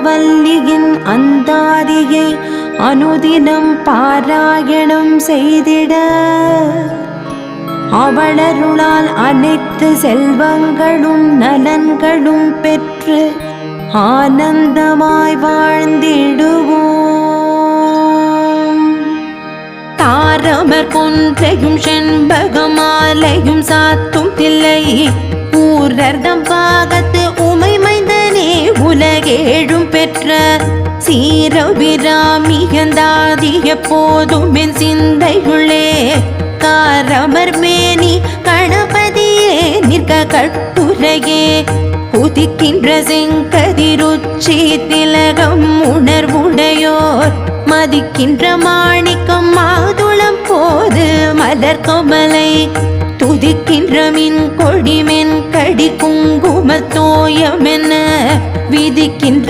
கற்பகவல்லியின் அந்தாதியை அனுதினம் பாராயணம் செய்திட அவளருளால் அனைத்து செல்வங்களும் நலன்களும் பெற்று ஆனந்தமாய் வாழ்ந்திடுவோம். தாரமர் கொன்றையும் செண்பகமாலையும் சாத்தும் தில்லை ஊரர்தம் பாகத்து உமை மைந்தனே உலகேழும் பெற்ற சீரவிராமியந்தாதி எப்போதும் என் சிந்தையுள்ளே காரமர் மேனி கணபதியே நிற்க கட்டுரையே உதிக்கின்ற செங்கதிருச்சி திலகம் உணர்வுடையோர் மதிக்கின்ற மாணிக்கம் மாதுளம் போது மலர் கொமலை துதிக்கின்ற மின் கொடிமென் கடி குங்குமத்தோயம் என விதிக்கின்ற